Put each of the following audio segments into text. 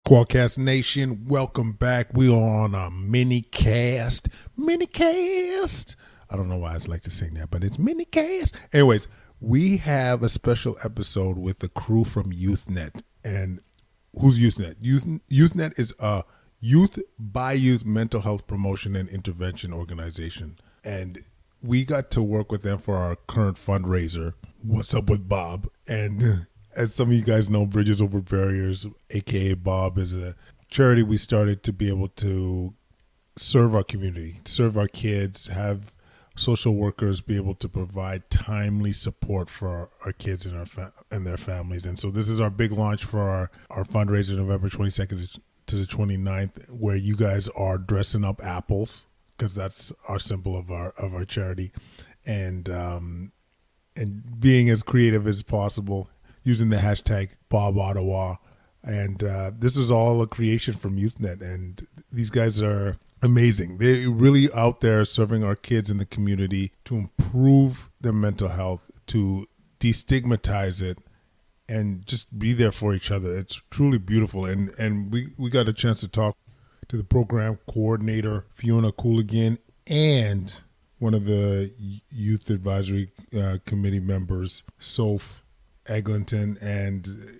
Quadcast Nation, welcome back. We are on a MINICAST. MINICAST. I don't know why I like to sing that, but it's MINICAST. Anyways, we have a special episode with the crew from YouthNet. And who's YouthNet? YouthNet is a youth by youth mental health promotion and intervention organization. And we got to work with them for our current fundraiser, What's Up with Bob? And as some of you guys know, Bridges Over Barriers, aka Bob, is a charity we started to be able to serve our community, serve our kids, have social workers be able to provide timely support for our kids and their families. And so this is our big launch for our fundraiser, November 22nd to the 29th, where you guys are dressing up apples, because that's our symbol of our charity, and being as creative as possible, using the hashtag BobOttawa. And this is all a creation from YouthNet, and these guys are amazing. They're really out there serving our kids in the community to improve their mental health, to destigmatize it, and just be there for each other. It's truly beautiful. And we got a chance to talk to the program coordinator, Fiona Cooligan, and one of the youth advisory committee members, Soph Eglinton, and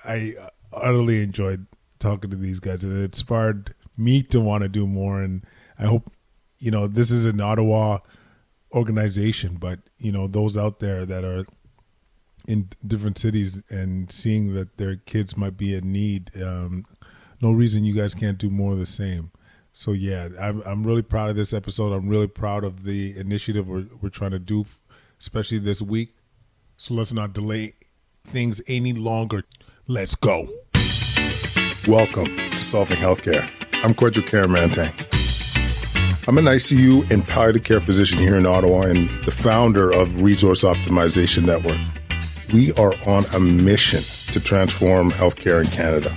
I utterly enjoyed talking to these guys, and it inspired me to want to do more. And I hope, this is an Ottawa organization, but, those out there that are in different cities and seeing that their kids might be in need, no reason you guys can't do more of the same. So yeah, I'm really proud of this episode. I'm really proud of the initiative we're trying to do, especially this week. So let's not delay things any longer. Let's go. Welcome to Solving Healthcare. I'm Kwadwo Kyeremanteng. I'm an ICU and palliative care physician here in Ottawa and the founder of Resource Optimization Network. We are on a mission to transform healthcare in Canada.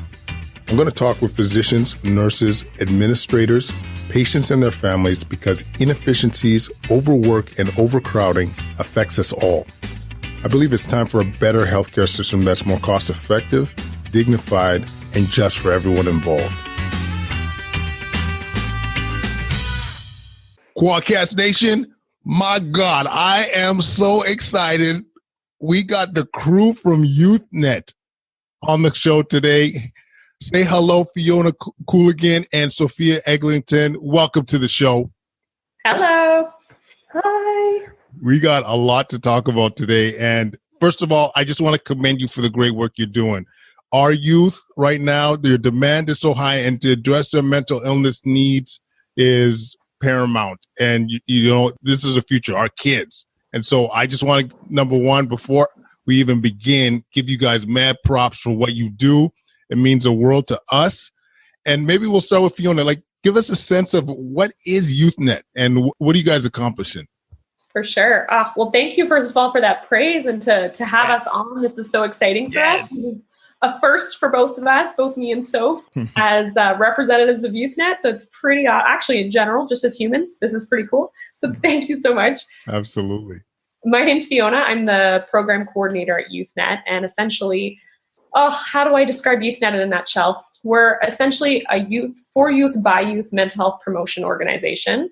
I'm going to talk with physicians, nurses, administrators, patients and their families, because inefficiencies, overwork, and overcrowding affects us all. I believe it's time for a better healthcare system that's more cost-effective, dignified, and just for everyone involved. Quadcast Nation, my God, I am so excited. We got the crew from YouthNet on the show today. Say hello, Fiona Cooligan and Sophia Eglinton. Welcome to the show. Hello. Hi. We got a lot to talk about today. And first of all, I just want to commend you for the great work you're doing. Our youth right now, their demand is so high, and to address their mental illness needs is paramount. And, this is the future, our kids. And so I just want to, number one, before we even begin, give you guys mad props for what you do. It means the world to us. And maybe we'll start with Fiona. Give us a sense of what is YouthNet and what are you guys accomplishing? For sure. Well, thank you, first of all, for that praise and to have us on. This is so exciting for us. A first for both of us, both me and Soph, as representatives of YouthNet. So it's pretty, actually in general, just as humans, this is pretty cool. So thank you so much. Absolutely. My name's Fiona. I'm the program coordinator at YouthNet. And essentially, how do I describe YouthNet in a nutshell? We're essentially a youth by youth mental health promotion organization.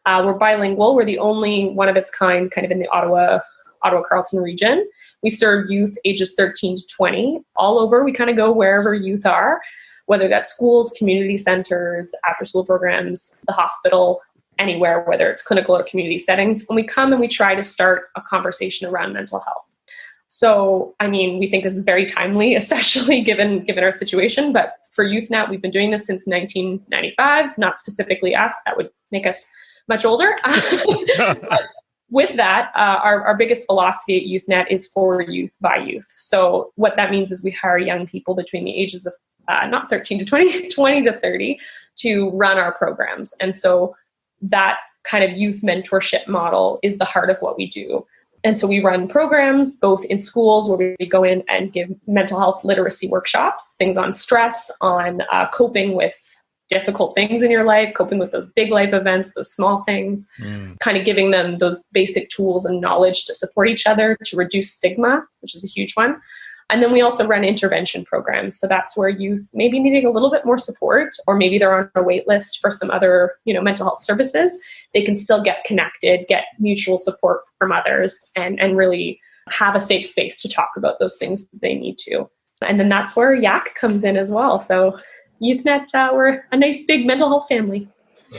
We're bilingual. We're the only one of its kind in the Ottawa-Carleton region. We serve youth ages 13 to 20 all over. We kind of go wherever youth are, whether that's schools, community centers, after-school programs, the hospital, anywhere, whether it's clinical or community settings. And we come and we try to start a conversation around mental health. So, we think this is very timely, especially given our situation. But for YouthNet, we've been doing this since 1995, not specifically us. That would make us much older. But with that, our biggest philosophy at YouthNet is for youth by youth. So what that means is we hire young people between the ages of not 13 to 20, 20 to 30 to run our programs. And so that kind of youth mentorship model is the heart of what we do. And so we run programs both in schools where we go in and give mental health literacy workshops, things on stress, on coping with difficult things in your life, coping with those big life events, those small things, kind of giving them those basic tools and knowledge to support each other, to reduce stigma, which is a huge one. And then we also run intervention programs. So that's where youth may be needing a little bit more support, or maybe they're on a wait list for some other, mental health services. They can still get connected, get mutual support from others, and really have a safe space to talk about those things that they need to. And then that's where YAC comes in as well. So YouthNet, we're a nice big mental health family.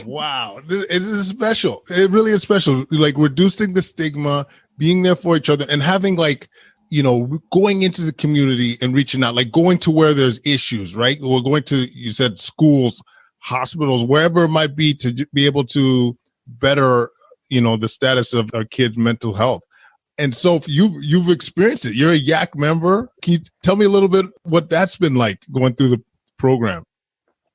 Wow. It is special. It really is special. Like reducing the stigma, being there for each other, and having going into the community and reaching out, like going to where there's issues, right? We're going to, you said, schools, hospitals, wherever it might be, to be able to better, the status of our kids' mental health. And so you've experienced it. You're a YAC member. Can you tell me a little bit what that's been like going through the program?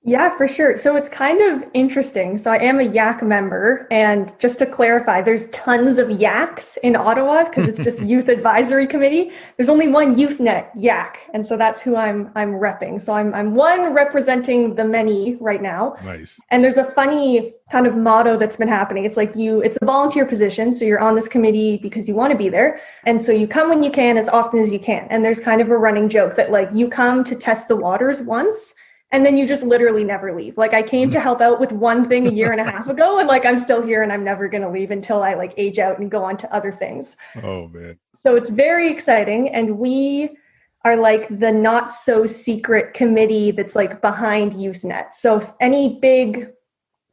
Yeah, for sure. So it's kind of interesting. So I am a YAC member, and just to clarify, there's tons of YACs in Ottawa because it's just Youth Advisory Committee. There's only one YouthNet YAC, and so that's who I'm repping. So I'm one representing the many right now. Nice. And there's a funny kind of motto that's been happening. It's like it's a volunteer position, so you're on this committee because you want to be there, and so you come when you can, as often as you can. And there's kind of a running joke that like you come to test the waters once, and then you just literally never leave. Like I came to help out with one thing a year and a half ago, and like I'm still here and I'm never going to leave until I like age out and go on to other things. Oh man. So it's very exciting, and we are like the not so secret committee that's like behind YouthNet. So any big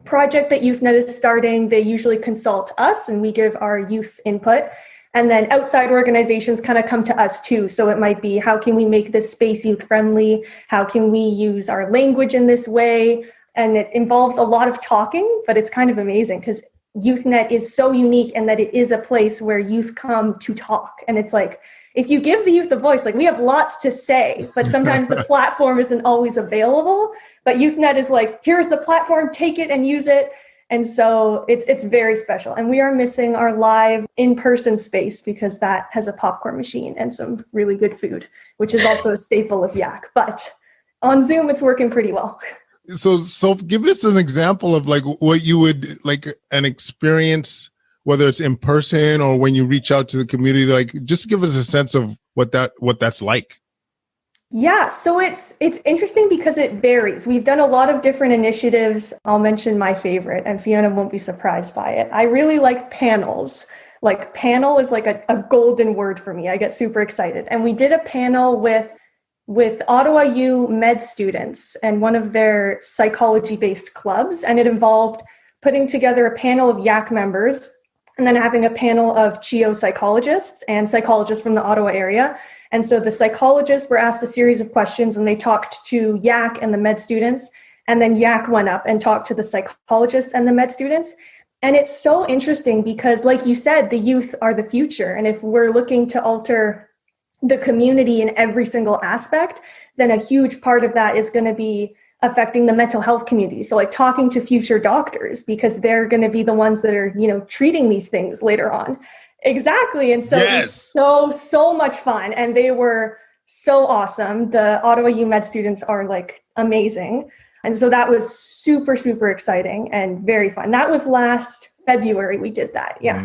project that YouthNet is starting, they usually consult us and we give our youth input. And then outside organizations kind of come to us too. So it might be, how can we make this space youth friendly? How can we use our language in this way? And it involves a lot of talking, but it's kind of amazing because YouthNet is so unique in that it is a place where youth come to talk. And it's like, if you give the youth a voice, like we have lots to say, but sometimes the platform isn't always available. But YouthNet is like, here's the platform, take it and use it. And so it's very special. And we are missing our live in-person space because that has a popcorn machine and some really good food, which is also a staple of YAC. But on Zoom, it's working pretty well. So give us an example of like what you would like an experience, whether it's in person or when you reach out to the community, like just give us a sense of what that's like. Yeah, so it's interesting because it varies. We've done a lot of different initiatives. I'll mention my favorite, and Fiona won't be surprised by it. I really like panels. Like panel is like a golden word for me. I get super excited. And we did a panel with Ottawa U med students and one of their psychology-based clubs, and it involved putting together a panel of YAC members and then having a panel of geopsychologists and psychologists from the Ottawa area. And so the psychologists were asked a series of questions and they talked to YAC and the med students. And then YAC went up and talked to the psychologists and the med students. And it's so interesting because, like you said, the youth are the future. And if we're looking to alter the community in every single aspect, then a huge part of that is going to be affecting the mental health community. So like talking to future doctors, because they're going to be the ones that are, treating these things later on. Exactly. And so yes. It was so much fun. And they were so awesome. The Ottawa U Med students are like amazing. And so that was super, super exciting and very fun. That was last February we did that. Yeah.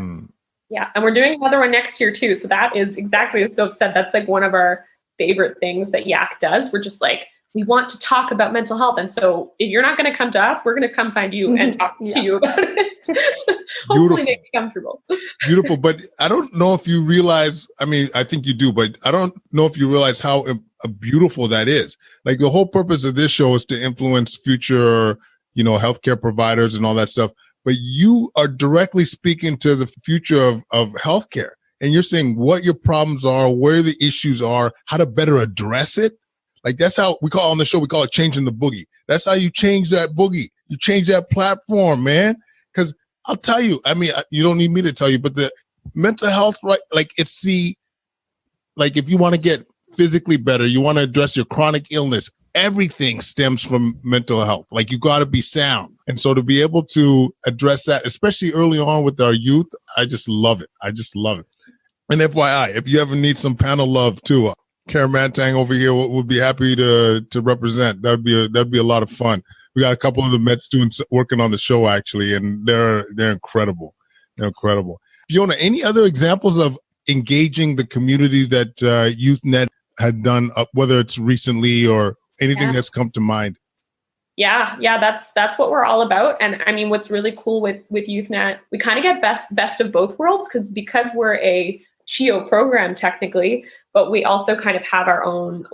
Yeah. And we're doing another one next year too. So that is exactly as Soap said. That's like one of our favorite things that YAC does. We're just like, we want to talk about mental health. And so if you're not going to come to us, we're going to come find you and talk to you about it. Hopefully make you comfortable. Beautiful. But I don't know if you realize, I think you do, but I don't know if you realize how beautiful that is. Like the whole purpose of this show is to influence future, healthcare providers and all that stuff. But you are directly speaking to the future of healthcare. And you're saying what your problems are, where the issues are, how to better address it. Like that's how we call on the show, we call it changing the boogie. That's how you change that boogie. You change that platform, man. Because I'll tell you, you don't need me to tell you, but the mental health, right? Like if you want to get physically better, you want to address your chronic illness, everything stems from mental health. Like you got to be sound. And so to be able to address that, especially early on with our youth, I just love it. And FYI, if you ever need some panel love too, Kyeremanteng over here would be happy to represent. That'd be a lot of fun. We got a couple of the med students working on the show actually, and they're incredible. They're incredible. Fiona, any other examples of engaging the community that YouthNet had done, whether it's recently or anything that's come to mind? Yeah, that's what we're all about. And I mean, what's really cool with YouthNet, we kind of get best of both worlds because we're a CHIO program technically, but we also kind of have our own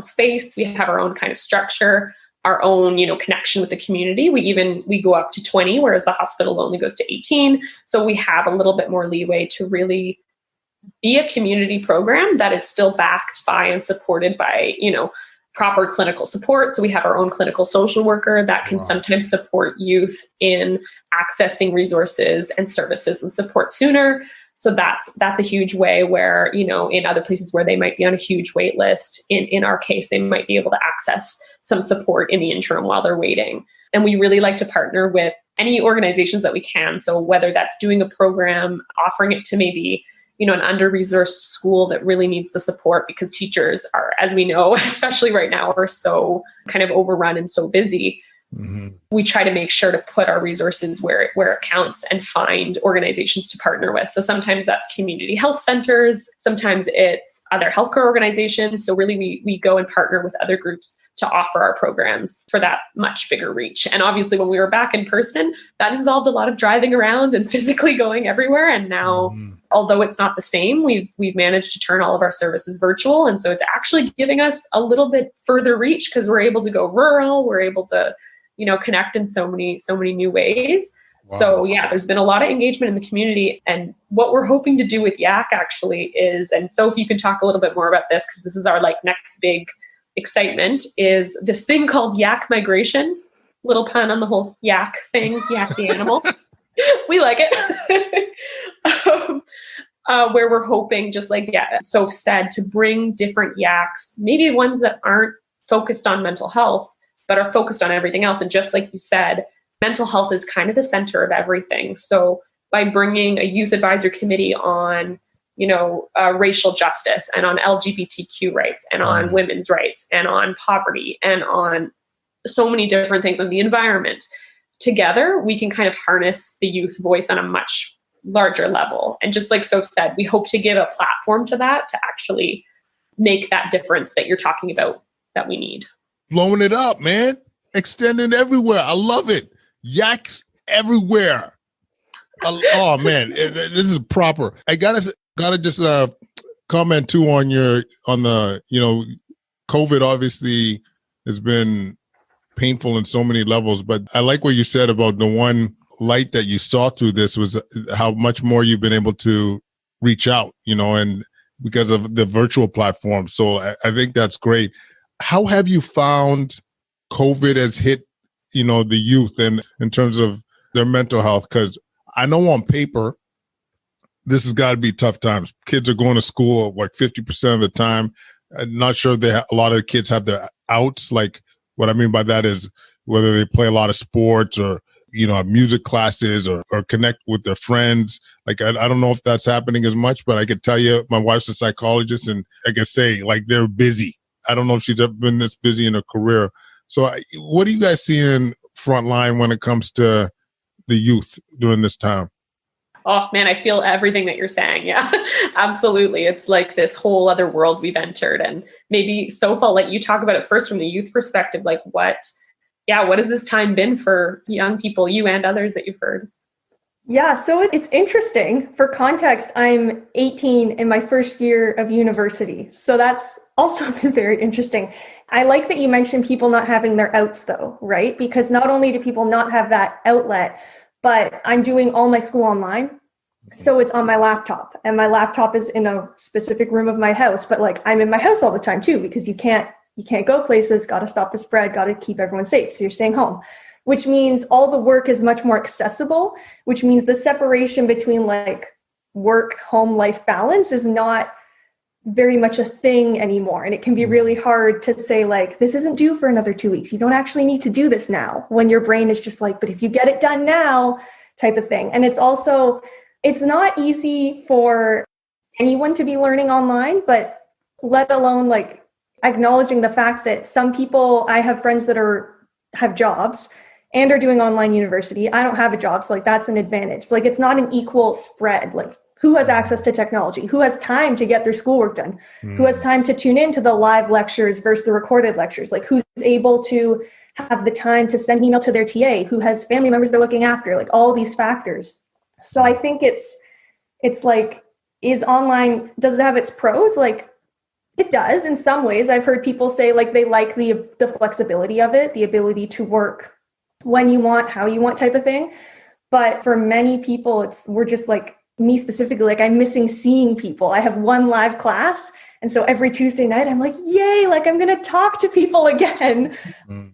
space, we have our own kind of structure, our own, connection with the community. We go up to 20, whereas the hospital only goes to 18. So we have a little bit more leeway to really be a community program that is still backed by and supported by, proper clinical support. So we have our own clinical social worker that can sometimes support youth in accessing resources and services and support sooner. So that's a huge way where, in other places where they might be on a huge wait list, in our case, they might be able to access some support in the interim while they're waiting. And we really like to partner with any organizations that we can. So whether that's doing a program, offering it to maybe an under-resourced school that really needs the support because teachers are, as we know, especially right now, are so kind of overrun and so busy. Mm-hmm. We try to make sure to put our resources where it counts and find organizations to partner with. So sometimes that's community health centers, sometimes it's other healthcare organizations. So really we go and partner with other groups to offer our programs for that much bigger reach. And obviously when we were back in person, that involved a lot of driving around and physically going everywhere. And now, although it's not the same, we've managed to turn all of our services virtual. And so it's actually giving us a little bit further reach because we're able to go rural, we're able to connect in so many new ways. Wow. So yeah, there's been a lot of engagement in the community. And what we're hoping to do with Yak actually is, and so if you can talk a little bit more about this, because this is our next big excitement, is this thing called Yak migration. Little pun on the whole yak thing, yak the animal. We like it. Where we're hoping, just like Soph said, to bring different yaks, maybe ones that aren't focused on mental health, but are focused on everything else. And just like you said, mental health is kind of the center of everything. So by bringing a youth advisory committee on, racial justice and on LGBTQ rights and on women's rights and on poverty and on so many different things on the environment, together, we can kind of harness the youth voice on a much larger level. And just like Soph said, we hope to give a platform to that to actually make that difference that you're talking about that we need. Blowing it up, man. Extending everywhere. I love it. Yaks everywhere. Oh man, this is proper. I gotta just comment too on the COVID obviously has been painful in so many levels, but I like what you said about the one light that you saw through this was how much more you've been able to reach out, and because of the virtual platform. So I think that's great. How have you found COVID has hit, the youth and in terms of their mental health? Because I know on paper, this has got to be tough times. Kids are going to school 50% of the time. I'm not sure a lot of the kids have their outs. Like what I mean by that is whether they play a lot of sports or, music classes or connect with their friends. Like, I don't know if that's happening as much, but I could tell you my wife's a psychologist and I can say they're busy. I don't know if she's ever been this busy in her career. So what are you guys seeing front line when it comes to the youth during this time? Oh man, I feel everything that you're saying. Yeah, absolutely. It's like this whole other world we've entered. And maybe Soph, I'll let you talk about it first from the youth perspective. Like what has this time been for young people, you and others that you've heard? Yeah, so it's interesting. For context, I'm 18 in my first year of university. So that's also been very interesting. I like that you mentioned people not having their outs though, right? Because not only do people not have that outlet, but I'm doing all my school online. So it's on my laptop and my laptop is in a specific room of my house, but I'm in my house all the time too, because you can't go places, got to stop the spread, got to keep everyone safe. So you're staying home, which means all the work is much more accessible, which means the separation between work, home life balance is not very much a thing anymore. And it can be really hard to say this isn't due for another 2 weeks. You don't actually need to do this now, when your brain is just but if you get it done now type of thing. And it's not easy for anyone to be learning online, but let alone acknowledging the fact that some people, I have friends that have jobs and are doing online university. I don't have a job. So that's an advantage. It's not an equal spread. Who has access to technology? Who has time to get their schoolwork done? Who has time to tune into the live lectures versus the recorded lectures? Like, who's able to have the time to send email to their TA? Who has family members they're looking after? Like, all these factors. So I think it's like, does it have its pros? Like, it does in some ways. I've heard people say like they like the flexibility of it, the ability to work when you want, how you want type of thing. But for many people, we're just like, me specifically, like I'm missing seeing people. I have one live class. And so every Tuesday night, I'm like, yay, like I'm going to talk to people again.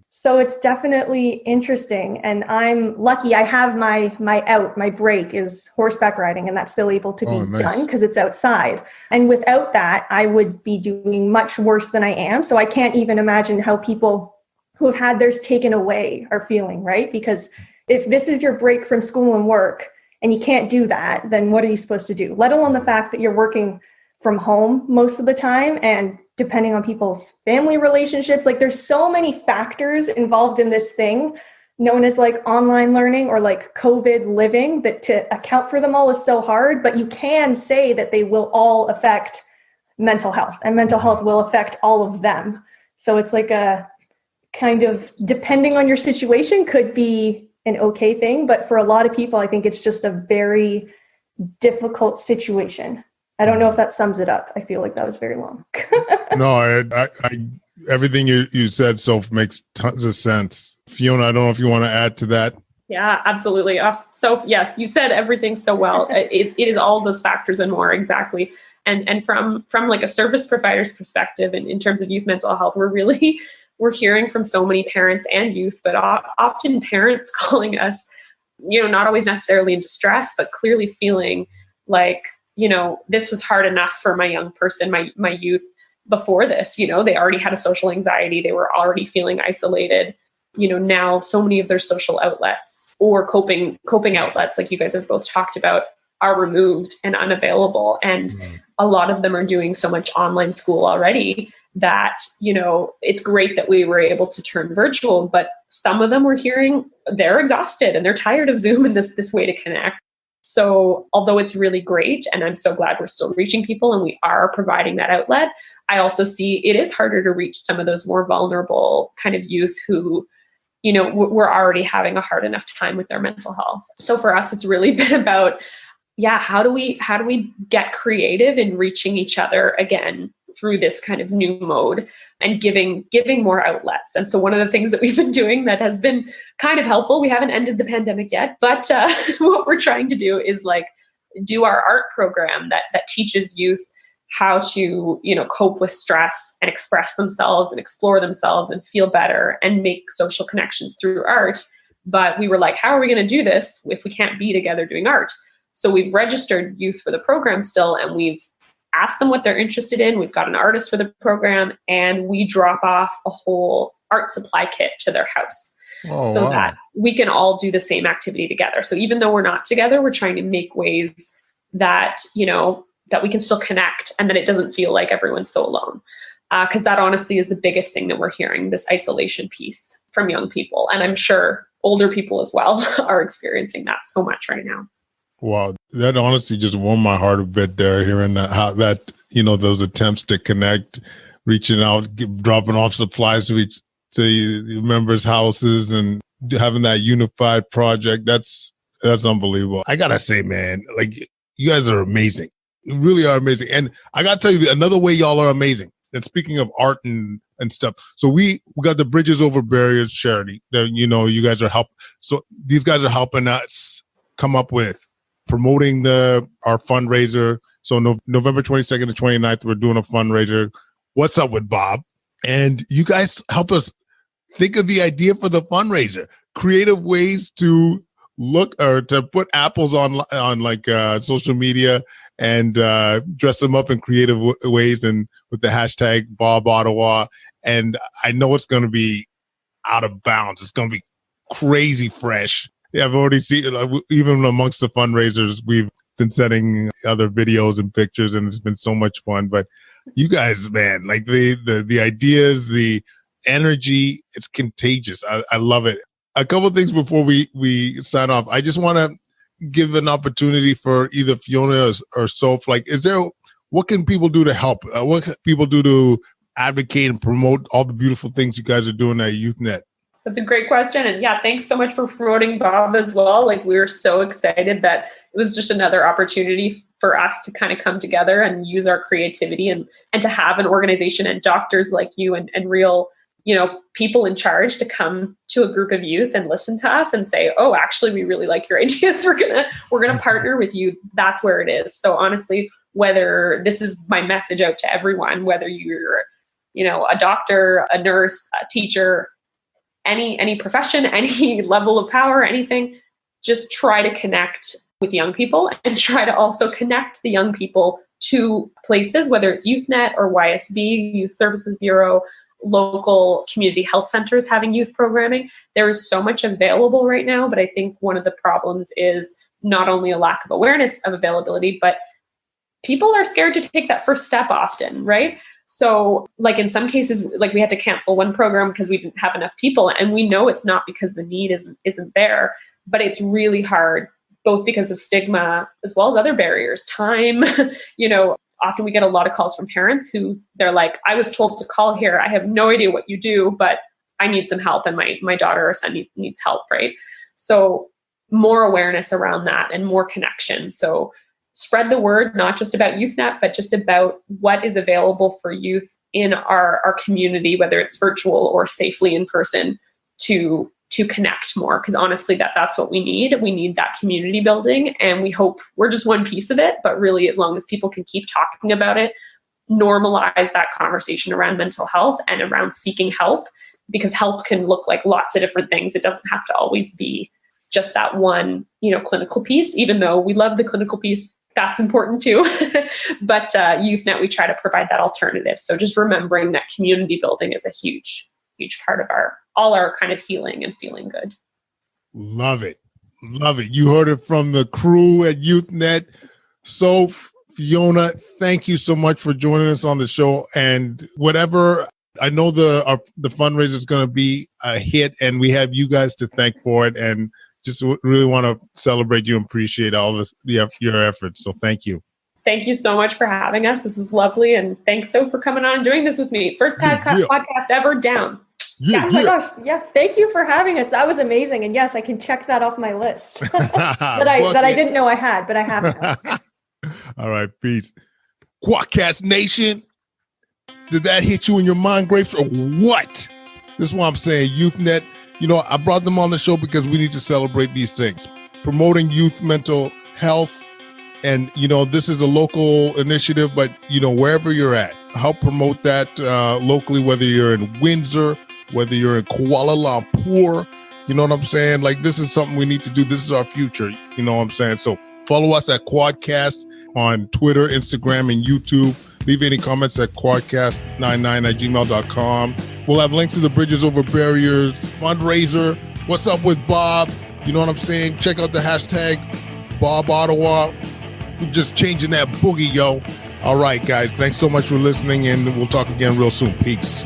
So it's definitely interesting. And I'm lucky I have my break is horseback riding, and that's still able to be done because it's outside. And without that, I would be doing much worse than I am. So I can't even imagine how people who have had theirs taken away are feeling, right? Because if this is your break from school and work, and you can't do that, then what are you supposed to do? Let alone the fact that you're working from home most of the time, and depending on people's family relationships, like there's so many factors involved in this thing known as like online learning or like COVID living, that to account for them all is so hard. But you can say that they will all affect mental health, and mental health will affect all of them. So it's like a kind of, depending on your situation, could be an okay thing, but for a lot of people, I think it's just a very difficult situation. I don't know if that sums it up. I feel like that was very long. No, I everything you said so makes tons of sense. Fiona, I don't know if you want to add to that. Yeah, absolutely. So yes, you said everything so well. It is all those factors and more, exactly. And from like a service provider's perspective, and in terms of youth mental health, we're hearing from so many parents and youth, but often parents calling us, not always necessarily in distress, but clearly feeling like, this was hard enough for my young person, my youth before this. They already had a social anxiety. They were already feeling isolated. Now so many of their social outlets or coping outlets, like you guys have both talked about, are removed and unavailable. And a lot of them are doing so much online school already that, it's great that we were able to turn virtual, but some of them we're hearing they're exhausted and they're tired of Zoom and this way to connect. So although it's really great, and I'm so glad we're still reaching people and we are providing that outlet, I also see it is harder to reach some of those more vulnerable kind of youth who, we're already having a hard enough time with their mental health. So for us, it's really been about, how do we get creative in reaching each other again through this kind of new mode and giving more outlets. And so one of the things that we've been doing that has been kind of helpful, we haven't ended the pandemic yet, but what we're trying to do is like do our art program that teaches youth how to, cope with stress and express themselves and explore themselves and feel better and make social connections through art. But we were like, how are we going to do this if we can't be together doing art? So we've registered youth for the program still, and we've asked them what they're interested in. We've got an artist for the program, and we drop off a whole art supply kit to their house that we can all do the same activity together. So even though we're not together, we're trying to make ways that, that we can still connect and that it doesn't feel like everyone's so alone. Because that honestly is the biggest thing that we're hearing, this isolation piece from young people. And I'm sure older people as well are experiencing that so much right now. Wow, that honestly just warmed my heart a bit there, hearing how that, those attempts to connect, reaching out, dropping off supplies to the members' houses and having that unified project. That's unbelievable. I gotta say, man, like you guys are amazing. You really are amazing. And I gotta tell you another way y'all are amazing. And speaking of art and stuff, so we got the Bridges Over Barriers charity that, you guys are helping. So these guys are helping us come up with promoting our fundraiser. So November 22nd to 29th, we're doing a fundraiser. What's up with Bob? And you guys help us think of the idea for the fundraiser, creative ways to look or to put apples on like social media and dress them up in creative ways and with the hashtag Bob Ottawa. And I know it's going to be out of bounds. It's going to be crazy fresh. Yeah, I've already seen, even amongst the fundraisers, we've been sending other videos and pictures, and it's been so much fun. But you guys, man, like the ideas, the energy, it's contagious. I love it. A couple of things before we sign off. I just want to give an opportunity for either Fiona or Soph? Like, what can people do to help? What can people do to advocate and promote all the beautiful things you guys are doing at YouthNet? That's a great question. And yeah, thanks so much for promoting Bob as well. Like, we were so excited that it was just another opportunity for us to kind of come together and use our creativity and to have an organization and doctors like you and real, people in charge to come to a group of youth and listen to us and say, oh, actually, we really like your ideas. We're going to partner with you. That's where it is. So honestly, whether this is my message out to everyone, whether you're, a doctor, a nurse, a teacher, any profession, any level of power, anything, just try to connect with young people and try to also connect the young people to places, whether it's YouthNet or YSB, Youth Services Bureau, local community health centers having youth programming. There is so much available right now, but I think one of the problems is not only a lack of awareness of availability, but people are scared to take that first step often, right? So like in some cases, like we had to cancel one program because we didn't have enough people. And we know it's not because the need isn't there, but it's really hard, both because of stigma as well as other barriers, time. Often we get a lot of calls from parents who they're like, I was told to call here. I have no idea what you do, but I need some help and my daughter or son needs help, right? So more awareness around that and more connection. So spread the word, not just about YouthNet, but just about what is available for youth in our community, whether it's virtual or safely in person, to connect more. Because honestly, that's what we need. We need that community building. And we hope we're just one piece of it. But really, as long as people can keep talking about it, normalize that conversation around mental health and around seeking help, because help can look like lots of different things. It doesn't have to always be just that one, clinical piece, even though we love the clinical piece. That's important too. But YouthNet, we try to provide that alternative. So just remembering that community building is a huge part of all our kind of healing and feeling good. Love it. You heard it from the crew at YouthNet. So Fiona, thank you so much for joining us on the show. And whatever, I know the fundraiser is going to be a hit, and we have you guys to thank for it. And just really want to celebrate you and appreciate all this, your efforts. So thank you. Thank you so much for having us. This was lovely. And thanks so for coming on and doing this with me. First podcast ever down. Oh my gosh. Yeah. Thank you for having us. That was amazing. And yes, I can check that off my list that I didn't know I had, but I have it. All right. Peace. Quadcast Nation. Did that hit you in your mind, Grapes, or what? This is what I'm saying. YouthNet. I brought them on the show because we need to celebrate these things. Promoting youth mental health. And, this is a local initiative, but, wherever you're at, help promote that locally, whether you're in Windsor, whether you're in Kuala Lumpur, you know what I'm saying? Like, this is something we need to do. This is our future. You know what I'm saying? So follow us at Quadcast on Twitter, Instagram, and YouTube. Leave any comments at quadcast99@gmail.com. We'll have links to the Bridges Over Barriers fundraiser. What's up with Bob? You know what I'm saying? Check out the hashtag Bob Ottawa. We're just changing that boogie, yo. All right, guys. Thanks so much for listening, and we'll talk again real soon. Peace.